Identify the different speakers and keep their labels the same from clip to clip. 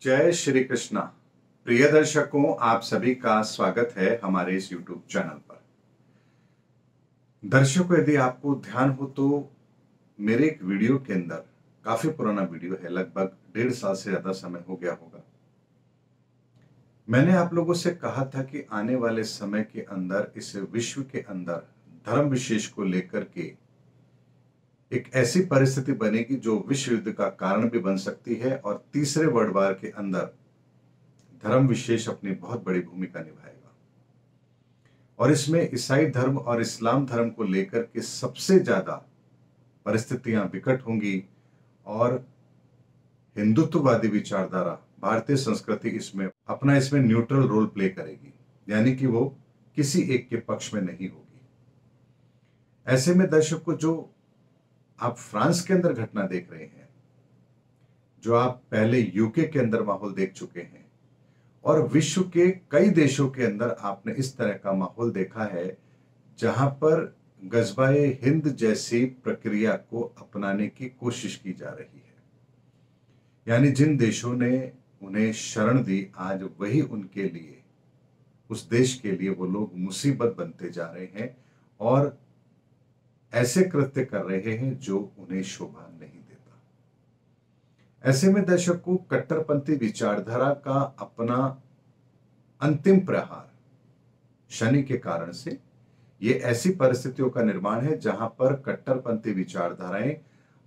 Speaker 1: जय श्री कृष्णा। प्रिय दर्शकों, आप सभी का स्वागत है हमारे इस YouTube चैनल पर। दर्शकों, यदि आपको ध्यान हो तो मेरे एक वीडियो के अंदर, काफी पुराना वीडियो है, लगभग 1.5 साल से ज्यादा समय हो गया होगा, मैंने आप लोगों से कहा था कि आने वाले समय के अंदर इस विश्व के अंदर धर्म विशेष को लेकर के एक ऐसी परिस्थिति बनेगी जो विश्व युद्ध का कारण भी बन सकती है और तीसरे वर्ल्ड वार के अंदर धर्म विशेष अपनी बहुत बड़ी भूमिका निभाएगा। और इसमें ईसाई धर्म और इस्लाम धर्म को लेकर के सबसे ज्यादा परिस्थितियां विकट होंगी और हिंदुत्ववादी विचारधारा, भारतीय संस्कृति इसमें न्यूट्रल रोल प्ले करेगी, यानी कि वो किसी एक के पक्ष में नहीं होगी। ऐसे में दर्शकों, जो आप फ्रांस के अंदर घटना देख रहे हैं, जो आप पहले यूके के अंदर माहौल देख चुके हैं और विश्व के कई देशों के अंदर आपने इस तरह का माहौल देखा है जहां पर गज़वाए हिंद जैसी प्रक्रिया को अपनाने की कोशिश की जा रही है। यानी जिन देशों ने उन्हें शरण दी, आज वही उनके लिए, उस देश के लिए वो लोग मुसीबत बनते जा रहे हैं और ऐसे कृत्य कर रहे हैं जो उन्हें शोभा नहीं देता। ऐसे में दर्शकों, कट्टरपंथी विचारधारा का अपना अंतिम प्रहार शनि के कारण से ये ऐसी परिस्थितियों का निर्माण है जहां पर कट्टरपंथी विचारधाराएं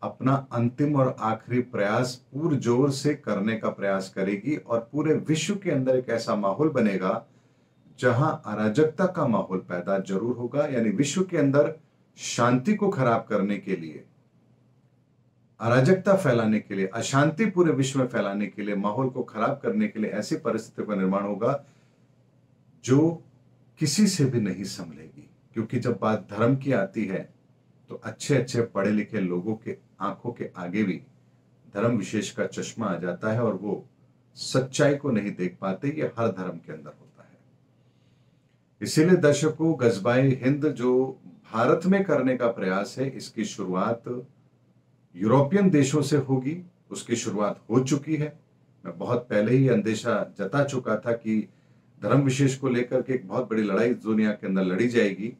Speaker 1: अपना अंतिम और आखिरी प्रयास पुरजोर से करने का प्रयास करेगी और पूरे विश्व के अंदर एक ऐसा माहौल बनेगा जहां अराजकता का माहौल पैदा जरूर होगा। यानी विश्व के अंदर शांति को खराब करने के लिए, अराजकता फैलाने के लिए, अशांति पूरे विश्व में फैलाने के लिए, माहौल को खराब करने के लिए ऐसी परिस्थितियों का निर्माण होगा जो किसी से भी नहीं संभलेगी। क्योंकि जब बात धर्म की आती है तो अच्छे अच्छे पढ़े लिखे लोगों के आंखों के आगे भी धर्म विशेष का चश्मा आ जाता है और वो सच्चाई को नहीं देख पाते। ये हर धर्म के अंदर होता है। इसीलिए दर्शकों, गज़वाए हिंद जो भारत में करने का प्रयास है, इसकी शुरुआत यूरोपियन देशों से होगी। उसकी शुरुआत हो चुकी है। मैं बहुत पहले ही अंदेशा जता चुका था कि धर्म विशेष को लेकर के एक बहुत बड़ी लड़ाई दुनिया के अंदर लड़ी जाएगी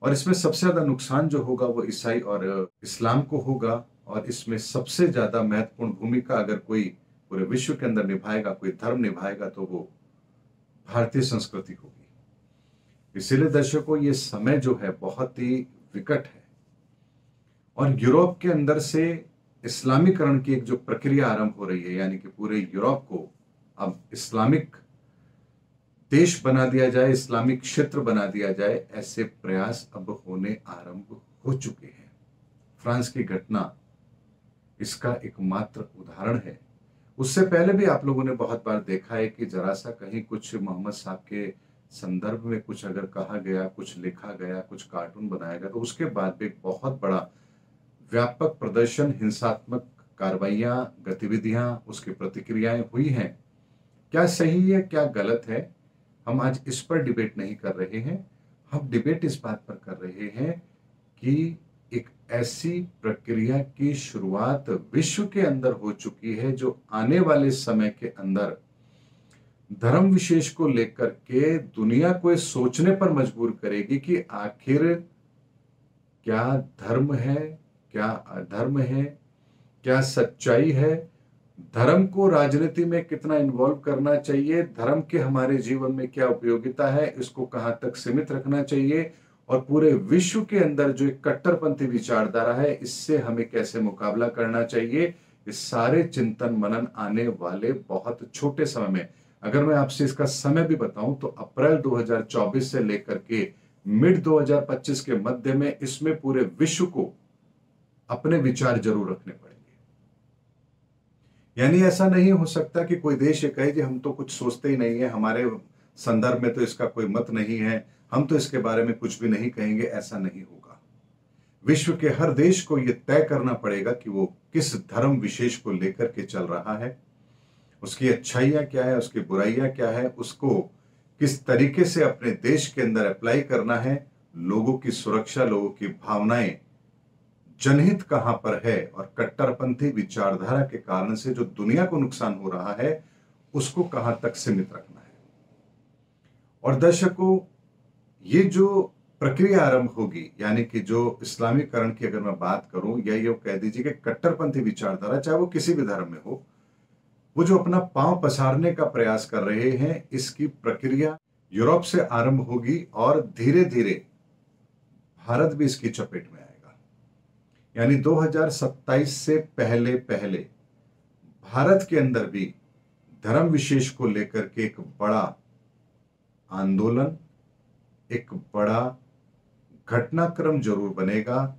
Speaker 1: और इसमें सबसे ज्यादा नुकसान जो होगा वो ईसाई और इस्लाम को होगा। और इसमें सबसे ज्यादा महत्वपूर्ण भूमिका अगर कोई पूरे विश्व के अंदर निभाएगा, कोई धर्म निभाएगा, तो वो भारतीय संस्कृति होगी। इसीलिए दर्शकों, ये समय जो है बहुत ही विकट है और यूरोप के अंदर से इस्लामीकरण की एक जो प्रक्रिया आरंभ हो रही है, यानी कि पूरे यूरोप को अब इस्लामिक देश बना दिया जाए, इस्लामिक क्षेत्र बना दिया जाए, ऐसे प्रयास अब होने आरंभ हो चुके हैं। फ्रांस की घटना इसका एकमात्र उदाहरण है। उससे पहले भी आप लोगों ने बहुत बार देखा है कि जरा सा कहीं कुछ मोहम्मद साहब के संदर्भ में कुछ अगर कहा गया, कुछ लिखा गया, कुछ कार्टून बनाया गया, तो उसके बाद भी एक बहुत बड़ा व्यापक प्रदर्शन, हिंसात्मक कार्रवाइयां, गतिविधियां, उसकी प्रतिक्रियाएं हुई हैं। क्या सही है, क्या गलत है, हम आज इस पर डिबेट नहीं कर रहे हैं। हम डिबेट इस बात पर कर रहे हैं कि एक ऐसी प्रक्रिया की शुरुआत विश्व के अंदर हो चुकी है जो आने वाले समय के अंदर धर्म विशेष को लेकर के दुनिया को ये सोचने पर मजबूर करेगी कि आखिर क्या धर्म है, क्या अधर्म है, क्या सच्चाई है, धर्म को राजनीति में कितना इन्वॉल्व करना चाहिए, धर्म के हमारे जीवन में क्या उपयोगिता है, इसको कहां तक सीमित रखना चाहिए और पूरे विश्व के अंदर जो एक कट्टरपंथी विचारधारा है, इससे हमें कैसे मुकाबला करना चाहिए। इस सारे चिंतन मनन आने वाले बहुत छोटे समय में, अगर मैं आपसे इसका समय भी बताऊं तो अप्रैल 2024 से लेकर के मिड 2025 के मध्य में इसमें पूरे विश्व को अपने विचार जरूर रखने पड़ेंगे। यानी ऐसा नहीं हो सकता कि कोई देश ये कहे कि हम तो कुछ सोचते ही नहीं है, हमारे संदर्भ में तो इसका कोई मत नहीं है, हम तो इसके बारे में कुछ भी नहीं कहेंगे। ऐसा नहीं होगा। विश्व के हर देश को यह तय करना पड़ेगा कि वो किस धर्म विशेष को लेकर के चल रहा है, उसकी अच्छाइयां क्या है, उसकी बुराइयां क्या है, उसको किस तरीके से अपने देश के अंदर अप्लाई करना है। लोगों की सुरक्षा, लोगों की भावनाएं जनहित कहां पर है और कट्टरपंथी विचारधारा के कारण से जो दुनिया को नुकसान हो रहा है उसको कहां तक सीमित रखना है। और दर्शकों, ये जो प्रक्रिया आरंभ होगी, यानी कि जो इस्लामीकरण की अगर मैं बात करूं, या ये कह दीजिए कि कट्टरपंथी विचारधारा, चाहे वो किसी भी धर्म में हो, वो जो अपना पांव पसारने का प्रयास कर रहे हैं, इसकी प्रक्रिया यूरोप से आरंभ होगी और धीरे धीरे भारत भी इसकी चपेट में आएगा। यानी 2027 से पहले पहले भारत के अंदर भी धर्म विशेष को लेकर के एक बड़ा आंदोलन, एक बड़ा घटनाक्रम जरूर बनेगा,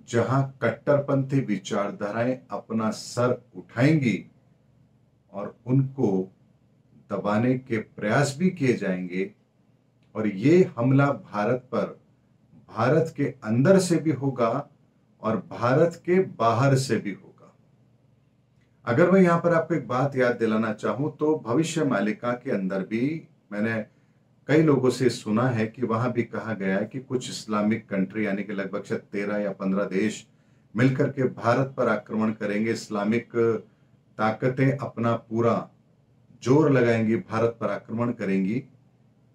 Speaker 1: जहां कट्टरपंथी विचारधाराएं अपना सर उठाएंगी और उनको दबाने के प्रयास भी किए जाएंगे। और ये हमला भारत पर भारत के अंदर से भी होगा और भारत के बाहर से भी होगा। अगर मैं यहां पर आपको एक बात याद दिलाना चाहूं तो भविष्य मालिका के अंदर भी मैंने कई लोगों से सुना है कि वहां भी कहा गया है कि कुछ इस्लामिक कंट्री, यानी कि लगभग 13 या 15 देश मिलकर के भारत पर आक्रमण करेंगे। इस्लामिक ताकतें अपना पूरा जोर लगाएंगी, भारत पर आक्रमण करेंगी।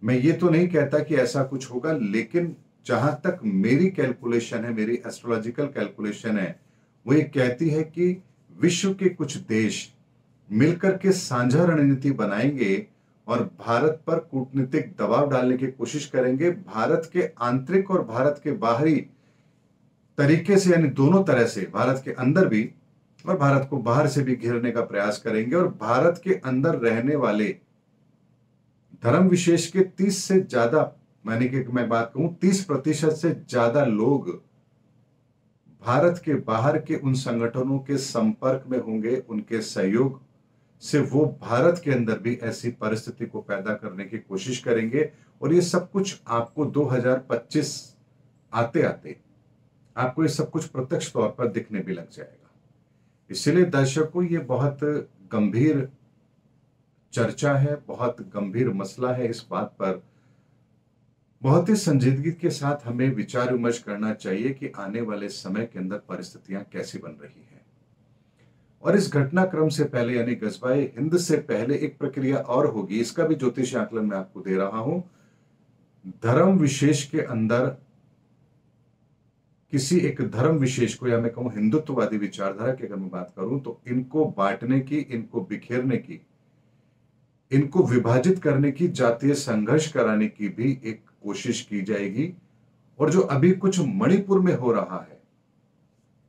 Speaker 1: मैं ये तो नहीं कहता कि ऐसा कुछ होगा, लेकिन जहां तक मेरी कैलकुलेशन है, मेरी एस्ट्रोलॉजिकल कैलकुलेशन है, वो ये कहती है कि विश्व के कुछ देश मिलकर के साझा रणनीति बनाएंगे और भारत पर कूटनीतिक दबाव डालने की कोशिश करेंगे, भारत के आंतरिक और भारत के बाहरी तरीके से, यानी दोनों तरह से, भारत के अंदर भी और भारत को बाहर से भी घेरने का प्रयास करेंगे। और भारत के अंदर रहने वाले धर्म विशेष के 30 से ज्यादा, यानी कि मैं बात कहूं 30% से ज्यादा लोग भारत के बाहर के उन संगठनों के संपर्क में होंगे, उनके सहयोग से वो भारत के अंदर भी ऐसी परिस्थिति को पैदा करने की कोशिश करेंगे। और ये सब कुछ आपको 2025 आते आते आपको ये सब कुछ प्रत्यक्ष तौर पर दिखने भी लग जाएगा। इसलिए दर्शकों, ये बहुत गंभीर चर्चा है, बहुत गंभीर मसला है। इस बात पर बहुत ही संजीदगी के साथ हमें विचार विमर्श करना चाहिए कि आने वाले समय के अंदर परिस्थितियां कैसी बन रही हैं। और इस घटनाक्रम से पहले, यानी गजवाए हिंद से पहले, एक प्रक्रिया और होगी, इसका भी ज्योतिष आकलन मैं आपको दे रहा हूं। धर्म विशेष के अंदर किसी एक धर्म विशेष को, या मैं कहूं हिंदुत्ववादी विचारधारा की अगर मैं बात करूं, तो इनको बांटने की, इनको बिखेरने की, इनको विभाजित करने की, जातीय संघर्ष कराने की भी एक कोशिश की जाएगी। और जो अभी कुछ मणिपुर में हो रहा है,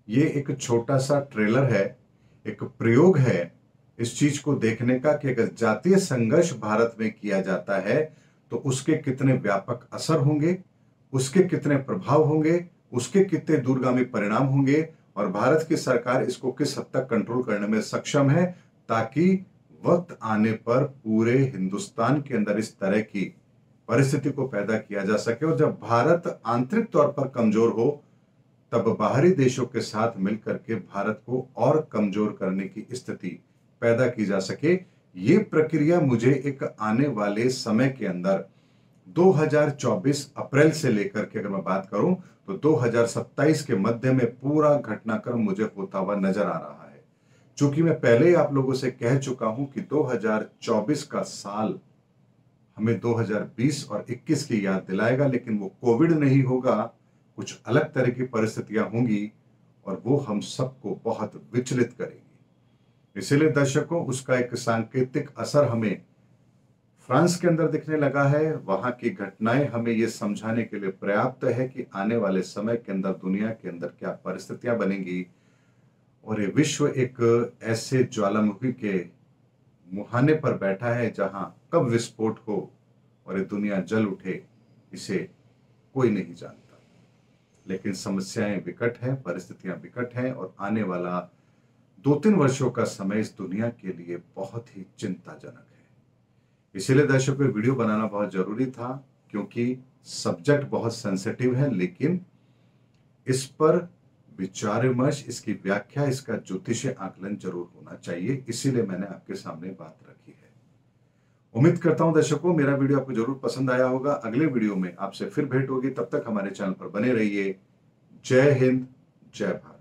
Speaker 1: ये एक छोटा सा ट्रेलर है, एक प्रयोग है इस चीज को देखने का कि अगर जातीय संघर्ष भारत में किया जाता है तो उसके कितने व्यापक असर होंगे, उसके कितने प्रभाव होंगे, उसके कितने दूरगामी परिणाम होंगे, और भारत की सरकार इसको किस हद तक कंट्रोल करने में सक्षम है, ताकि वक्त आने पर पूरे हिंदुस्तान के अंदर इस तरह की परिस्थिति को पैदा किया जा सके। और जब भारत आंतरिक तौर पर कमजोर हो, तब बाहरी देशों के साथ मिलकर के भारत को और कमजोर करने की स्थिति पैदा की जा सके। ये प्रक्रिया मुझे एक आने वाले समय के अंदर 2024 अप्रैल से लेकर के अगर मैं बात करूं तो 2027 के मध्य में पूरा घटनाक्रम मुझे होता हुआ नजर आ रहा है। चूंकि मैं पहले ही आप लोगों से कह चुका हूं कि 2024 का साल हमें 2020 और 21 की याद दिलाएगा, लेकिन वो कोविड नहीं होगा, कुछ अलग तरह की परिस्थितियां होंगी और वो हम सबको बहुत विचलित करेंगी। इसलिए दर्शकों, उसका एक सांकेतिक असर हमें फ्रांस के अंदर दिखने लगा है। वहां की घटनाएं हमें यह समझाने के लिए पर्याप्त है कि आने वाले समय के अंदर दुनिया के अंदर क्या परिस्थितियां बनेंगी और ये विश्व एक ऐसे ज्वालामुखी के मुहाने पर बैठा है जहां कब विस्फोट हो और ये दुनिया जल उठे, इसे कोई नहीं जानता। लेकिन समस्याएं विकट हैं, परिस्थितियां विकट हैं और आने वाला 2-3 वर्षों का समय इस दुनिया के लिए बहुत ही चिंताजनक है। इसीलिए दर्शकों, वीडियो बनाना बहुत जरूरी था, क्योंकि सब्जेक्ट बहुत सेंसिटिव है, लेकिन इस पर विचार विमर्श, इसकी व्याख्या, इसका ज्योतिषीय आकलन जरूर होना चाहिए। इसीलिए मैंने आपके सामने बात रखी है। उम्मीद करता हूं दर्शकों, मेरा वीडियो आपको जरूर पसंद आया होगा। अगले वीडियो में आपसे फिर भेंट होगी, तब तक हमारे चैनल पर बने रहिए। जय हिंद, जय भारत।